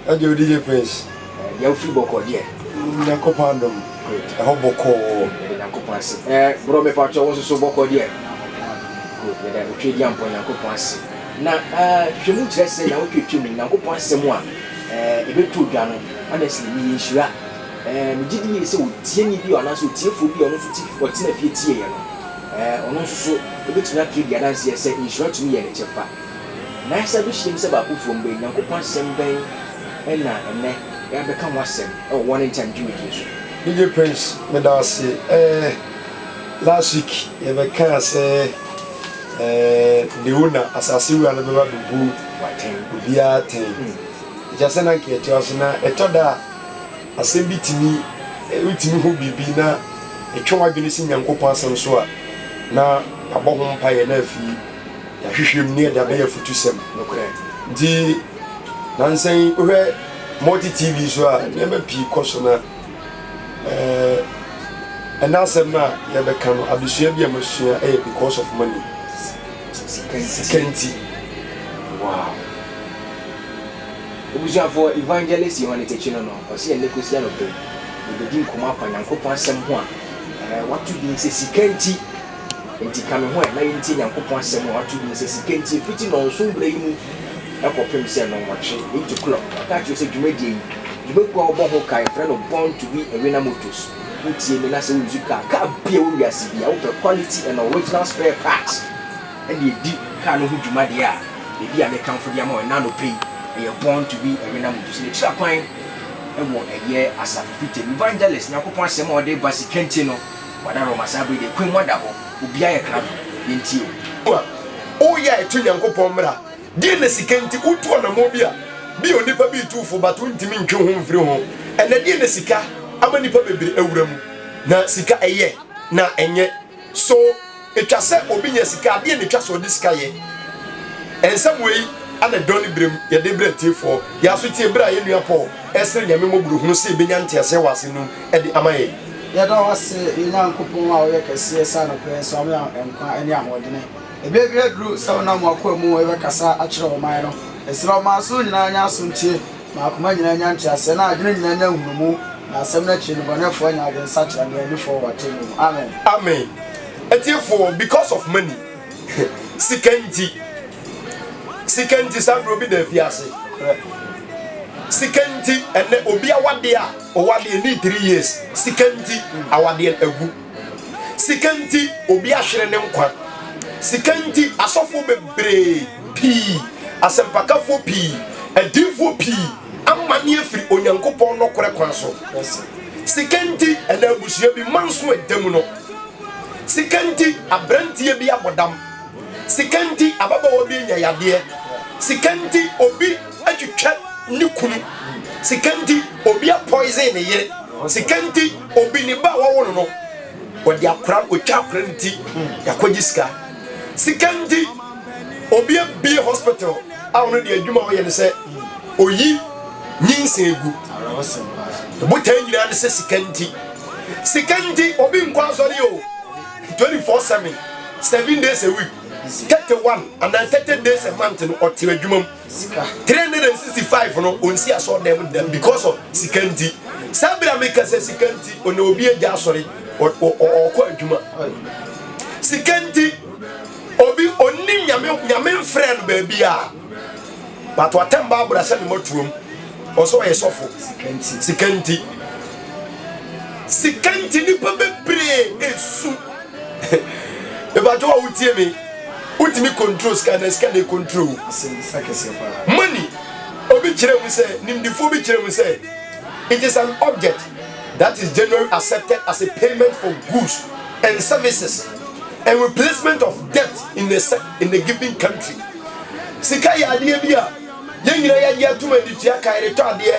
Ajo DJ Prince. You free boko there. Nyakopandom. Good. I hope boko. Nyakopasi. Bro me pa cho so boko there. Good. Yeah, we trade yam po Nyakopasi. Na hwemu kire se na wo twetwe mu Nyakopasi mu a ebetu dwa no honestly me insure. Me gidi ye se wo tie ni bi ona so tiefo bi ono so ti o ti na fie tie ye no. Ono so ebetu na trade ya dance ye se insure to me ye ne chefa. Na asa bi shim se ba ku from be Nyakopasi ben na ene ya beka wasem one in time Jewish. DJ Prince, me da say last week you be can say the owner asase we an be ba bu bia ten. Just na ke ti oso na etoda asem bitimi utimi ho bibi na etwa wadwene si Nyankopon asem so a na aboho mpa ye na afi ya hwehwem ne da be ya futusem nokre di nansen we multi TV so a never pi koso na anasem na ye be kan abusua bi amasua because of money security. Wow. Obusua for evangelist you want to teach no o se ele kosia no pe we begin come up Nyankopon asem ho a what to be say security enti kame ho na yenti Nyankopon asem what to be say security fiti no so bra yi mu ekopem se no watche 8 o'clock aka you say dwumadi you go obo ho kai friend of born to be a winner motors utie me na say musical ka bia wo wiase bia wo quality and original spare parts and the di ka no hu dwumadi a e bia me kan for dia ma na no pay you born to be a winner motors ne tira kwan e wo eye asafiti evangelist Nyankopon asem o de basi kenti no wada ro masabe de kwen wada ho obi aye kra yenti o ya etu Nyankopon mra di na sikenti utu na mo bia bi onipa bi tufo batu ntimi ntwe ho mfiri ho ene di na sika ama nipa bebere awura mu na sika eye na enye so etwa se obi nya sika de na twa so di sika ye ensam wei ana doni brem ye de bretifo ya so tie bra ye nua po esre nyame moburu hunu se benya ntese wase nu e de amaye ya da wase Nyankopon a o ye kase sa na kwen so am enkwa ani ahodene ebegre dru so na mo akwa mu e be kasa a kire o man no esra ma so nyina nya so ntie ma akoma nyina nya ntiase na adwene nyina nya hunumu na asem na chi no bonefo nya agen sa kire na ani for watenu amen amen etiefo because of money sikanti sabro bi da fiase sikanti ene obi awade a owade ni 3 years sikanti awade agu sikanti obi ahwere ne nkwa sikanti asofo bebre pi asempakafo pi adifo pi amane afiri Onyankopon no kore kwan so sikanti ene abusua bi manso edam no sikanti abrantie bi abodam sikanti ababawo bi nya yade sikanti obi atwetwa ni kunu sikanti obi a poison ne yere sikanti obi ni ba wo no wodi akra otwa akra nti yakogiska sikanti obi bi hospital awon de adwuma wo ye ne se oyi nyinsen egu botan nyina ne se sikanti obi nkwa sori o 24/7 7 days a week 31 and 30 days a month no oti adwuma 365 no onsi aso dem because of sikanti sabira make say sikanti ona obi eja asori okọ adwuma sikanti obi onni nyame friend baby a but watemba abura se ne motuom oso ye sofo sikanti ni bebre esu e ba jo utie me ultimi control scan control money obi kire mu say nimdifo bi kire mu say it is an object that is generally accepted as a payment for goods and services and replacement of debt in the given country. Sika ya ade bia yenyira ya ye atuma ditua kai reto ade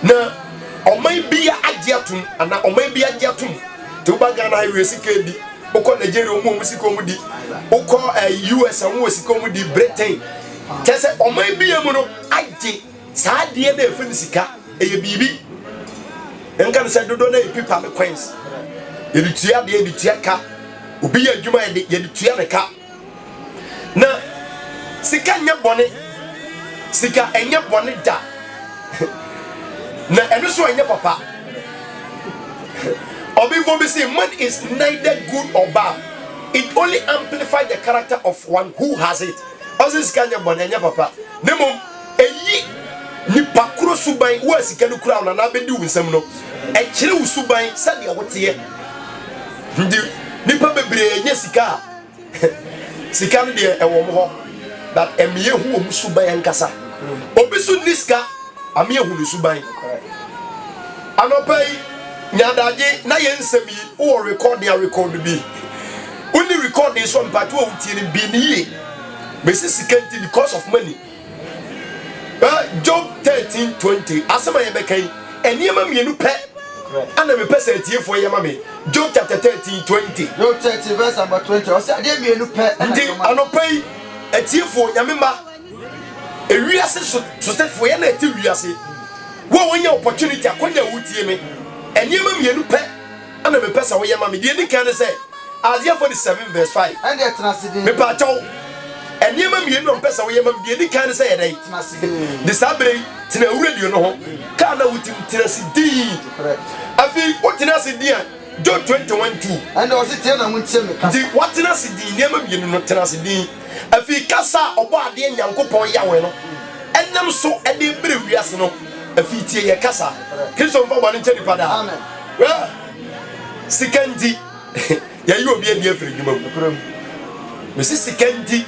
na oman bia agye atum ana oman bia agye atum te ubaga na highway sika bi uko Nigeria omu sika omu di uko US omu sika omu di Britain kese oman bia mu no agye saa de na efe sika eye bibi enkan se dodo na pipa me coins editua de editua ka obi ya dwuma ye editua ne ka na sika nya bone sika enye bone da na eno so anya papa obi for me say money is neither good or bad, it only amplifies the character of one who has it. Osis kanya bonanya papa nemo eyi nipa kuro suban wo asika no kura na bedi wunsam no e kire wo suban sade wote ndi nipa bebre nya sika sika no de e wo mo ho that emiye hu wo suban nkasa obi su niska amiye hu no suban anopai nyadaje na yensam yi wo record bi only recording so mpato wo tie ni bi ni ye besi sikanti because of money. Job 13:20 asema ye bekai eniyama mienu pe ana me pesa tie fo ye mame Job chapter 13:20 Job 13 verse number 20 o se ade mienu pe ndi anopai etie fo nyamema ewiase so tefo ye na eti wiase wo wonya opportunity akonya wutie me eniyama mienu pe ana me pesa wo ye mame die di kan say Isaiah 47 verse 5 and the translation me pa chaw eniyama mienu mpesa wo ye mame die di kan say ye dai the sabre tina radio no ho ka na wutim tina sidi afi wotina sidi a John 21:2 and o se tia na muntie me ka di wotina sidi eniyama mienu no tina sidi afi kasa obo ade nyankopon yawe no enam so ede bere wiase no afi tie ye kasa Kristo mfa bone nche dipada amen sikandi ya yi obi edi afiri dwuma mu mesi sikandi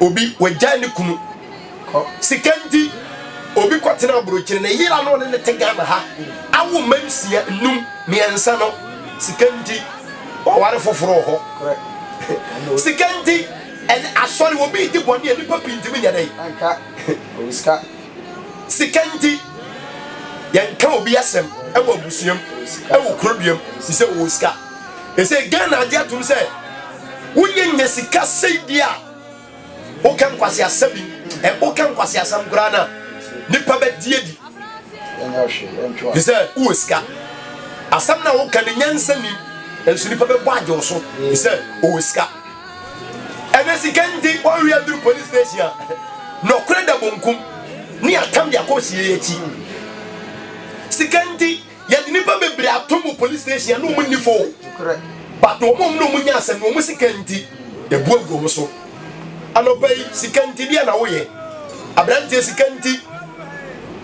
obi wajani kunu sikandi obi kwatena abrochire na yira no ne tegama ha awu mansia num miensa no sikandi waware foforo ho sikandi en asori obi di boni ani papi ntimi nya dai anka oska sikandi yanka obi asem ewo abusuam ewo krobiam sise oska ese Ghana adia tum se wonye nya sika seidia o kan kwase asabi o kan kwase asam grana nipa be diedi ese oska asam na wo kan nyansa ni enso nipa be bwaje so ese oska ene sikandi o wi adru police station no kreda bonkum ni atam dia ko sie echi sikandi ya nipa be bre atom police station no munni fo but no mum no munya asem no musikanti e buago mo so anopai sikanti dia na wo ye abrante sikanti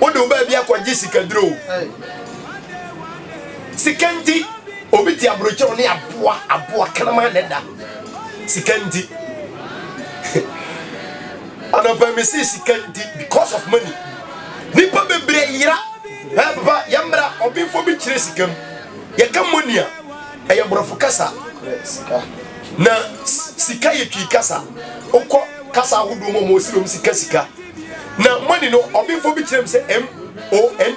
odo ba bia kwaje sikadro sikanti obiti abroche oni aboa kanama neda sikanti anopai me sikanti because of money nipa be bre yira ha papa yambra obi fo bi kire sikam ye kam money a eye brofo kasa na sika ye twi kasa okọ kasa ahodo mo sirom sika na money no obi fo bi kirem say MONEY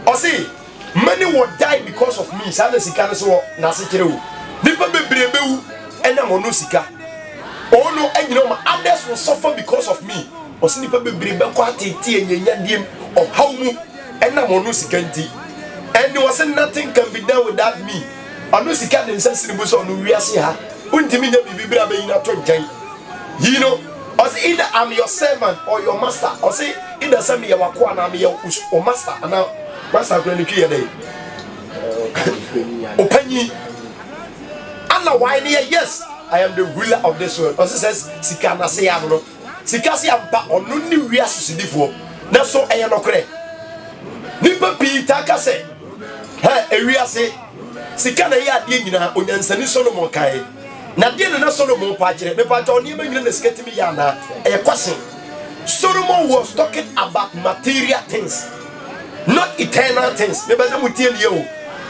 o say money will die because of me sa na sika no so na se kire wo nipa bebre bewu ena mo no sika o no anyina ma others will suffer because of me o se nipa bebre be kwa tete enyanya diem o hawmu ena mo no sika nti and there was nothing can be done without me. I know sika den sense bu so no wiase ha. Untimi nya bibibira be yina to njan. You know, or say either I'm your servant or your master. Or say either say me your wako na me your master and now master go ni twi dey. Opanyi. Anna why near yes, I am the ruler of this world. Or says sika na say am no. Sika say ampa onu ni wiase sidifo. Na so eya no kre. Nipa Peter ka say ha ewiase sika na ya de nyina onyansani Solomon kai na de na Solomon pa kire me pa ta oni ma nyina na sika timi ya na e kwase. Solomon was talking about material things, not eternal things. Me ba mutie ne o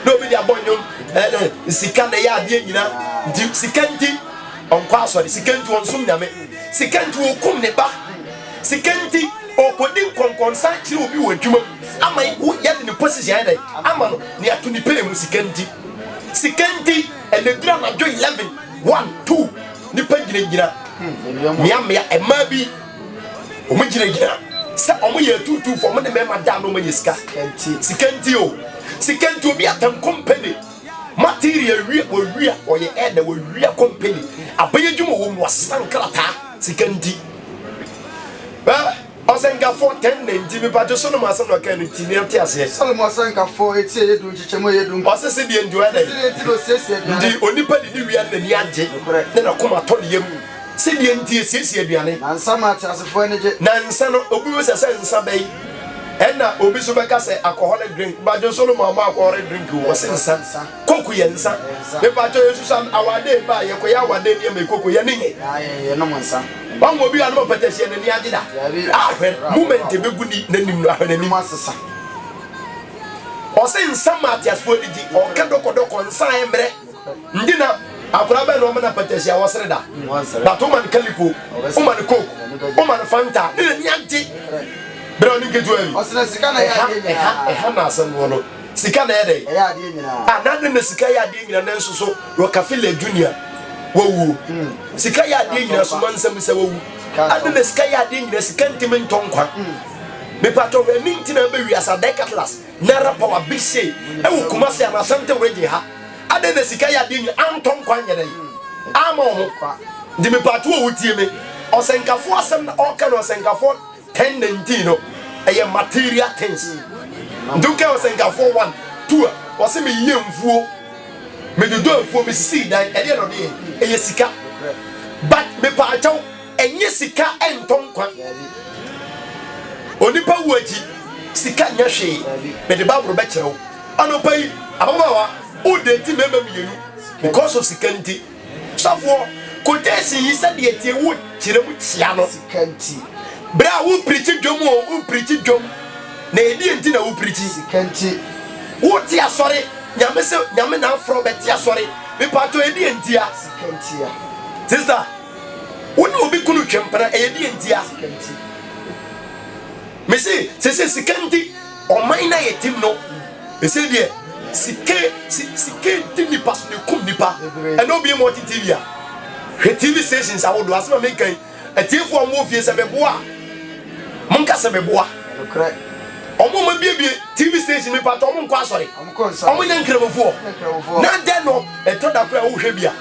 no be dia bonyo sika na ya de nyina di sika nti onkwa so de sika nti onsum nyame sika nti okum ne ba sika nti okodin konkonsa kire obi wadwuma ama wo yade ne position ya dai ama no ne ato ni pele mu sikanti and the drum na jo 11 1 2 ni pa gira mia ema bi o mu gira se o mu ye 22 for mo de me madam no ma sikanti obi atam company material wi o ye e da wi company abaye dwuma wo mu wasankrata sikanti Osenkafo 1090 me pato Solomon asem no kan ti ne te ase. Solomon Osenkafo eti edu chichemo edu. Osese de ndu ade. Eti lo siesie aduane. Ndi onipa di wi an ni age. Ne na koma to ne yam. Se de ntie siesie aduane. Na nsa mate asefo ne je. Na nsa no obi we sese nsa bai. Enna obi so beka se alcoholic drink. Ba jo Solomon ma alcoholic drink wo se nsa. Koku ye nsa. Me pato Yesu awade ba ye koya awade ni me koku ye ni. Ye no nsa. Ba mo bi anu petese ne ni age da. Moment be guni nanim no ahwe nanim asesa. Ose nsa Matias fo digi o ka doko nsa emre. Ndina akura ba no na petese awosere da. Ba to man kalipo, o man coke, o man fanta, ni age. Bro ni ketu abi. Osena sika na ya de nyina. Ha na asem wo sika na ede. Ya de nyina. Na de sika ya de nyina nanso so Rockefeller Junior wawu. Sika ya de nyina so mansam se wawu. Ade na sika ya de nyina sika ntimi ntonkwa. Me pato we minti na be wiasa decathlon. Na rapa bise e wo kuma se na sante weje ha. Ade na sika ya de nyina antonkwa nyere. Ama ho. Ndi me pato wo tie me. Osenkafo asem na oka no Osenkafo 1019 no eye material things. Nduke Osenkafo 1 2 wose me yemfuo me do mfuo me sisi dan e de no de eye sika. But me pa achaw enye sika entonkwa. Onipa wuaji sika nya hwe me de babro be kyerew. Anopa yi ababawa o de ti mema mienu because of sika nti. Safo kotesi yi se de tie wo kyere mu kia no sika nti. Bra wo preach dwom o wo preach dwom na edi enti na wo preach sika nti. Wo ti asore nyame na afro be ti asore me pato edi enti a sika nti a. Sister woni obi kunu twempera edi enti a sika nti. Me say sika nti o man na yetim no me say de sika ti ni paso ne kum nipa e no bi mo TV a TV stations a wo do asema me kan atiefo mo fie se beboa monka se beboa okra omo ma biebie TV station me pato omo nko asore omo nya nkremofo na de no e to da kra wo hwe bia